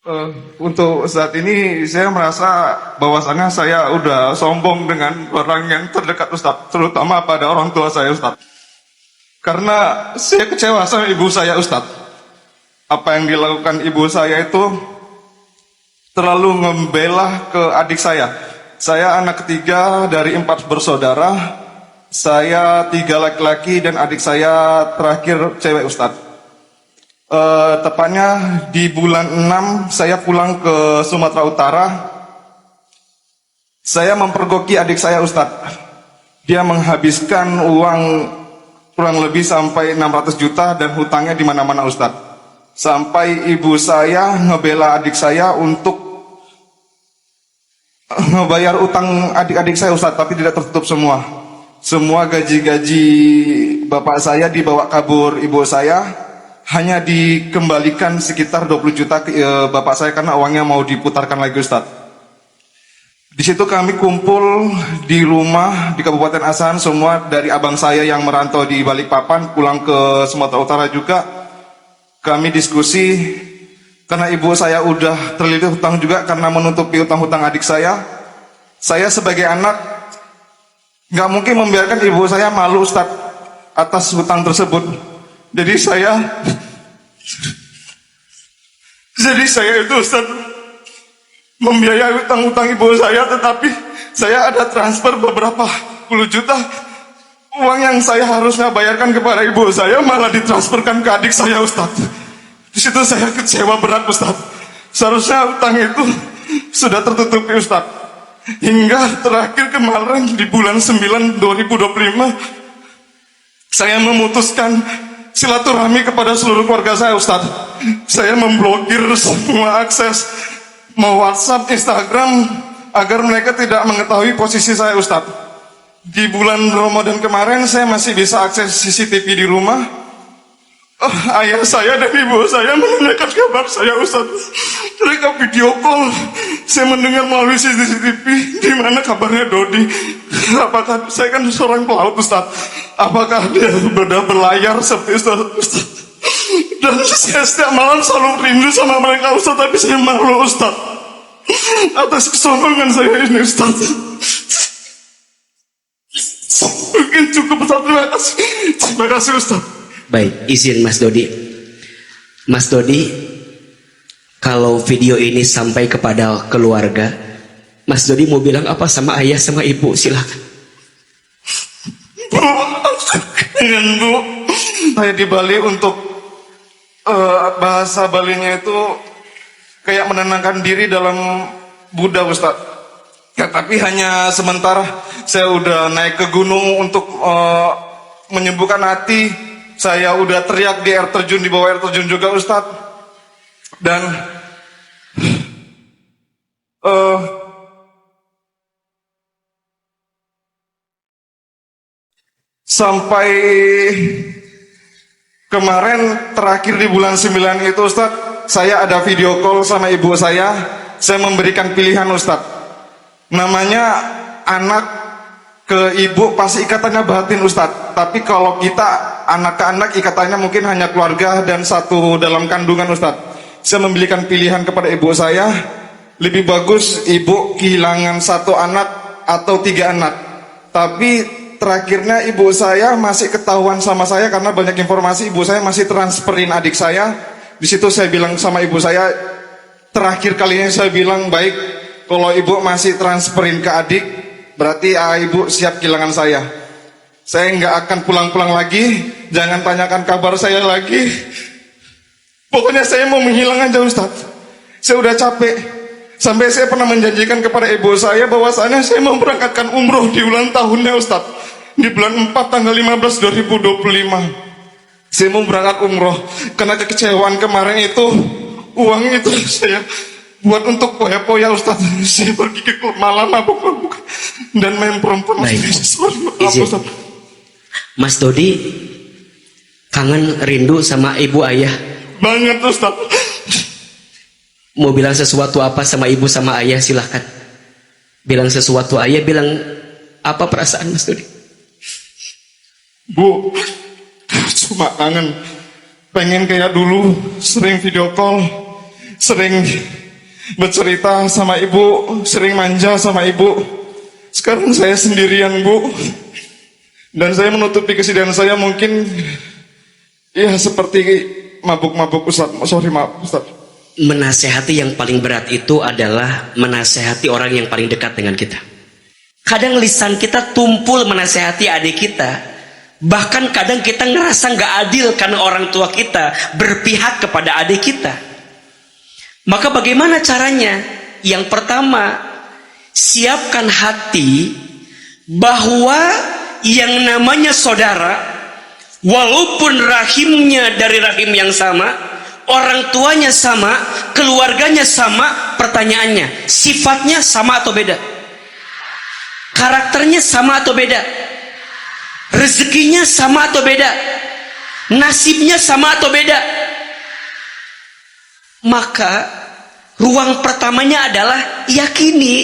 Eh, untuk saat ini saya merasa bahwasannya saya udah sombong dengan orang yang terdekat Ustadz, terutama pada orang tua saya Ustadz. Karena saya kecewa sama ibu saya Ustadz. Apa yang dilakukan ibu saya itu terlalu membela ke adik saya. Saya anak ketiga dari 4 bersaudara. Saya 3 laki-laki dan adik saya terakhir cewek Ustadz. Tepatnya di bulan 6 saya pulang ke Sumatera Utara. Saya mempergoki adik saya Ustadz. Dia menghabiskan uang kurang lebih sampai 600 juta dan hutangnya di mana-mana Ustadz. Sampai ibu saya ngebela adik saya untuk ngebayar utang adik-adik saya Ustadz, tapi tidak tertutup semua. Semua gaji-gaji bapak saya dibawa kabur ibu saya. Hanya dikembalikan sekitar 20 juta ke bapak saya karena uangnya mau diputarkan lagi Ustadz. Di situ kami kumpul di rumah di Kabupaten Asahan, semua dari abang saya yang merantau di Balikpapan pulang ke Sumatera Utara juga. Kami diskusi karena ibu saya udah terlilit hutang juga karena menutupi hutang-hutang adik saya. Saya sebagai anak nggak mungkin membiarkan ibu saya malu Ustadz atas hutang tersebut. Jadi saya itu Ustaz membiayai hutang-hutang ibu saya, tetapi saya ada transfer beberapa puluh juta. Uang yang saya harusnya bayarkan kepada ibu saya malah ditransferkan ke adik saya Ustaz. Di situ saya kecewa berat Ustaz. Seharusnya hutang itu sudah tertutupi Ustaz. Hingga terakhir kemarin di bulan 9 2025 saya memutuskan silaturahmi kepada seluruh keluarga saya Ustadz. Saya memblokir semua akses mau WhatsApp, Instagram agar mereka tidak mengetahui posisi saya Ustadz. Di bulan Ramadan kemarin saya masih bisa akses CCTV di rumah. Ayah saya dan ibu saya menanyakan kabar saya Ustadz. Mereka video call. Saya mendengar melalui CCTV di mana kabarnya Dodi. Apakah saya kan seorang pelaut Ustadz? Apakah dia sudah berlayar seperti Ustadz? Dan saya setiap malam selalu rindu sama mereka Ustadz, tapi saya malu Ustadz atas kesombongan saya ini Ustadz. Mungkin cukup Ustadz, terima kasih Ustadz. Baik, izin Mas Dodi. Mas Dodi, kalau video ini sampai kepada keluarga, Mas Dodi mau bilang apa sama ayah sama ibu? Silakan. Bu, saya di Bali untuk bahasa Balinya itu kayak menenangkan diri dalam Buddha Ustaz. Ya, tapi hanya sementara. Saya udah naik ke gunung untuk menyembuhkan hati. Saya udah teriak di air terjun, di bawah air terjun juga Ustaz. Dan sampai kemarin terakhir di bulan 9 itu Ustaz, saya ada video call sama ibu saya. Saya memberikan pilihan Ustaz. Namanya anak ke ibu pasti ikatannya batin Ustaz. Tapi kalau kita anak ke anak ikatannya mungkin hanya keluarga dan satu dalam kandungan Ustaz. Saya memberikan pilihan kepada ibu saya, lebih bagus ibu kehilangan 1 anak atau 3 anak. Tapi terakhirnya ibu saya masih ketahuan sama saya karena banyak informasi. Ibu saya masih transferin adik saya. Di situ saya bilang sama ibu saya, terakhir kalinya saya bilang, baik, kalau ibu masih transferin ke adik, berarti ibu siap kehilangan saya. Saya nggak akan pulang-pulang lagi. Jangan tanyakan kabar saya lagi. Pokoknya saya mau menghilang aja Ustaz. Saya udah capek. Sampai saya pernah menjanjikan kepada ibu saya bahwasanya saya mau berangkatkan umroh di ulang tahunnya Ustaz. Di bulan 4 tanggal 15 2025. Saya mau berangkat umroh. Karena kekecewaan kemarin itu, uang itu saya buat untuk poya-poya Ustaz. Saya pergi ke klub malam mabuk dan main perempuan. Izin. Mas Dodi kangen rindu sama ibu ayah? Banget Ustaz. Mau bilang sesuatu apa sama ibu sama ayah? Silahkan bilang sesuatu. Ayah bilang apa perasaan Mas Dodi? Bu, cuma kangen. Pengen kayak dulu, sering video call. sering bercerita sama ibu, sering manja sama ibu. Sekarang saya sendirian, Bu. Dan saya menutupi kesedihan saya mungkin ya seperti mabuk-mabuk, Ustaz. Sorry, maaf, Ustaz. Menasehati yang paling berat itu adalah menasehati orang yang paling dekat dengan kita. Kadang lisan kita tumpul menasehati adik kita. Bahkan kadang kita ngerasa gak adil karena orang tua kita berpihak kepada adik kita. Maka bagaimana caranya? Yang pertama, siapkan hati bahwa yang namanya saudara, walaupun rahimnya dari rahim yang sama, orang tuanya sama, keluarganya sama, pertanyaannya, sifatnya sama atau beda? Karakternya sama atau beda? Rezekinya sama atau beda? Nasibnya sama atau beda? Maka ruang pertamanya adalah yakini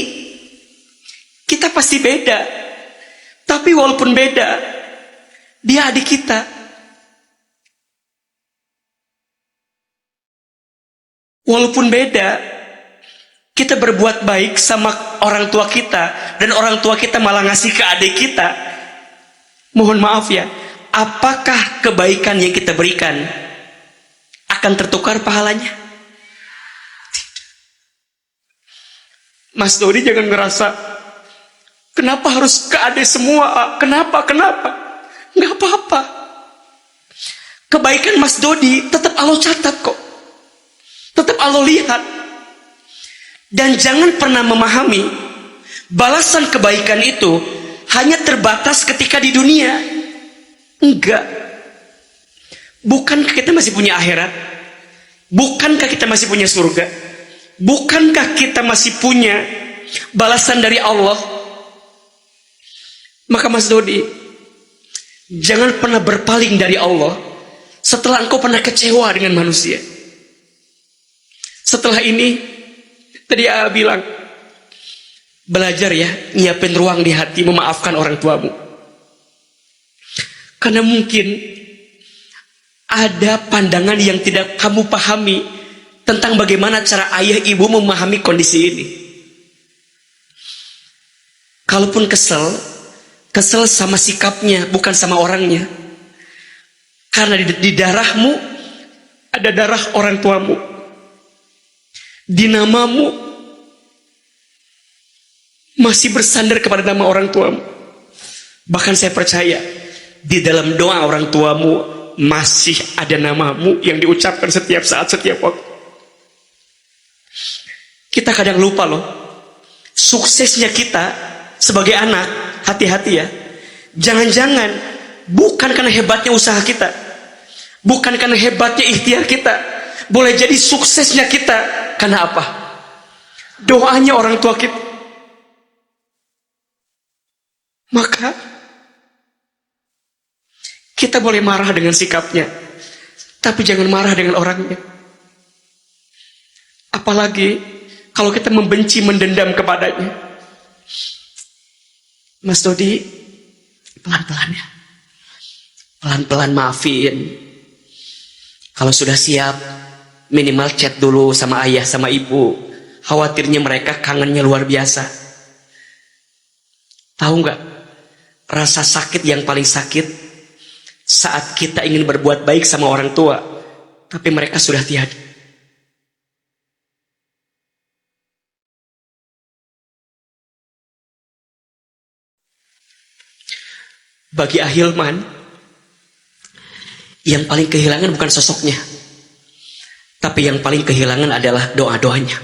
kita pasti beda. Tapi walaupun beda, dia adik kita. Walaupun beda, kita berbuat baik sama orang tua kita, dan orang tua kita malah ngasih ke adik kita. Mohon maaf ya, apakah kebaikan yang kita berikan akan tertukar pahalanya? Mas Dodi jangan ngerasa, kenapa harus ke adik semua? Kenapa? Nggak apa-apa. Kebaikan Mas Dodi tetap Allah catat kok. Tetap Allah lihat. Dan jangan pernah memahami balasan kebaikan itu hanya terbatas ketika di dunia. Enggak. Bukankah kita masih punya akhirat? Bukankah kita masih punya surga? Bukankah kita masih punya balasan dari Allah? Maka Mas Dodi, jangan pernah berpaling dari Allah setelah engkau pernah kecewa dengan manusia. Setelah ini, tadi A bilang, belajar ya, nyiapin ruang di hati memaafkan orang tuamu. Karena mungkin ada pandangan yang tidak kamu pahami tentang bagaimana cara ayah ibu memahami kondisi ini. Kalaupun kesel sama sikapnya, bukan sama orangnya. Karena di darahmu ada darah orang tuamu. Di namamu masih bersandar kepada nama orang tuamu. Bahkan saya percaya di dalam doa orang tuamu masih ada namamu yang diucapkan setiap saat, setiap waktu. Kita kadang lupa loh, suksesnya kita sebagai anak, hati-hati ya. Jangan-jangan bukan karena hebatnya usaha kita, bukan karena hebatnya ikhtiar kita. Boleh jadi suksesnya kita karena apa? Doanya orang tua kita. Maka kita boleh marah dengan sikapnya, tapi jangan marah dengan orangnya. Apalagi kalau kita membenci, mendendam kepadanya. Mas Dodi, pelan-pelan ya. Pelan-pelan maafin. Kalau sudah siap, minimal chat dulu sama ayah, sama ibu. Khawatirnya mereka kangennya luar biasa. Tahu nggak? Rasa sakit yang paling sakit saat kita ingin berbuat baik sama orang tua, tapi mereka sudah tiada. Bagi Ahilman, yang paling kehilangan bukan sosoknya, tapi yang paling kehilangan adalah doa-doanya.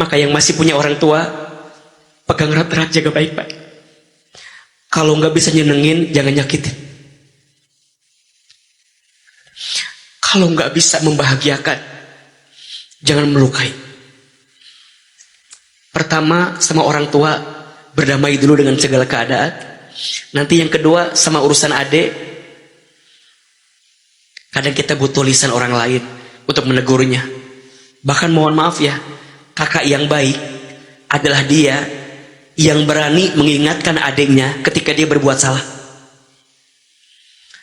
Maka yang masih punya orang tua, pegang erat-erat, jaga baik-baik. Kalau nggak bisa nyenengin, jangan nyakitin. Kalau nggak bisa membahagiakan, jangan melukai. Pertama, sama orang tua, berdamai dulu dengan segala keadaan. Nanti yang kedua, sama urusan adik. Kadang kita butuh lisan orang lain untuk menegurnya. Bahkan mohon maaf ya, kakak yang baik adalah dia yang berani mengingatkan adiknya ketika dia berbuat salah.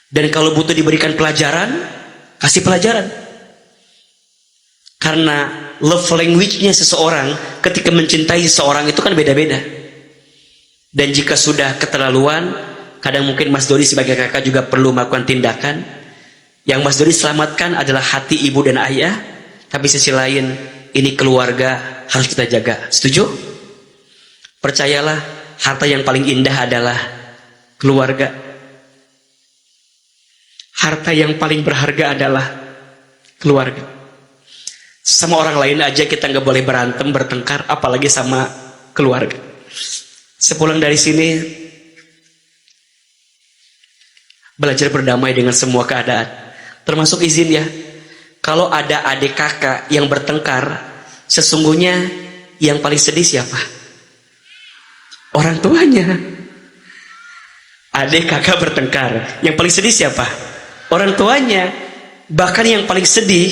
Dan kalau butuh diberikan pelajaran, kasih pelajaran. Karena love language-nya seseorang ketika mencintai seseorang itu kan beda-beda. Dan jika sudah keterlaluan, kadang mungkin Mas Dodi sebagai kakak juga perlu melakukan tindakan. Yang Mas Dodi selamatkan adalah hati ibu dan ayah, tapi sisi lain ini keluarga harus kita jaga. Setuju? Percayalah, harta yang paling indah adalah keluarga. Harta yang paling berharga adalah keluarga. Sama orang lain aja kita nggak boleh berantem, bertengkar, apalagi sama keluarga. Sepulang dari sini, belajar berdamai dengan semua keadaan. Termasuk izin ya, kalau ada adik kakak yang bertengkar, sesungguhnya yang paling sedih siapa? Orang tuanya. Adik kakak bertengkar, yang paling sedih siapa? Orang tuanya. Bahkan yang paling sedih,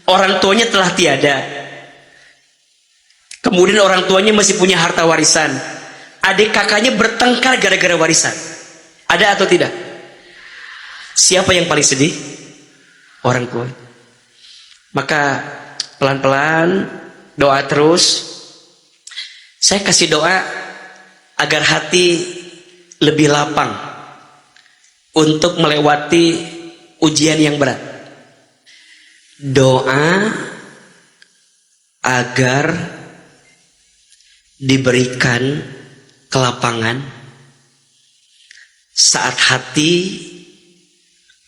orang tuanya telah tiada. Kemudian orang tuanya masih punya harta warisan. Adik kakaknya bertengkar gara-gara warisan. Ada atau tidak? Siapa yang paling sedih? Orang tua. Maka pelan-pelan doa terus. Saya kasih doa agar hati lebih lapang untuk melewati ujian yang berat. Doa agar diberikan kelapangan saat hati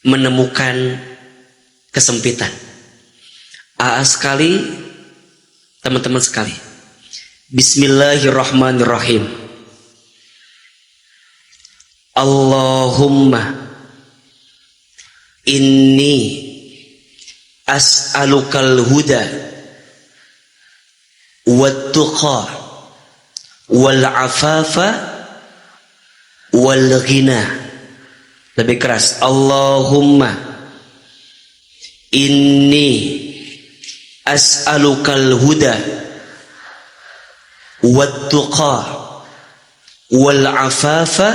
menemukan kesempitan. Sekali, teman-teman sekali. Bismillahirrahmanirrahim. Allahumma inni as'alukal huda wat tuqa wal afafa wal ghina. Lebih keras. Allahumma inni as'alukal huda wat tuqa wal afafa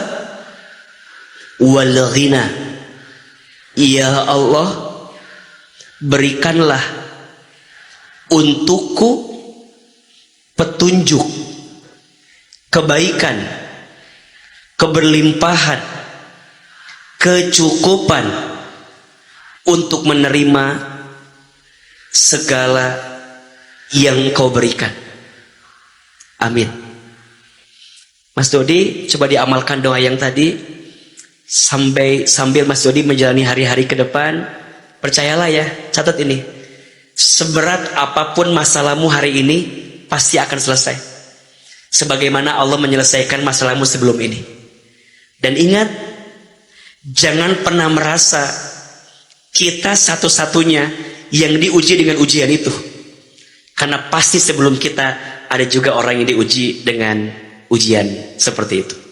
wal ghina. Ya Allah, berikanlah untukku petunjuk, kebaikan, keberlimpahan, kecukupan untuk menerima segala yang Kau berikan. Amin. Mas Dodi, coba diamalkan doa yang tadi sambil Mas Dodi menjalani hari-hari ke depan. Percayalah ya, catat ini. Seberat apapun masalahmu hari ini, pasti akan selesai. Sebagaimana Allah menyelesaikan masalahmu sebelum ini. Dan ingat, jangan pernah merasa kita satu-satunya yang diuji dengan ujian itu. Karena pasti sebelum kita ada juga orang yang diuji dengan ujian seperti itu.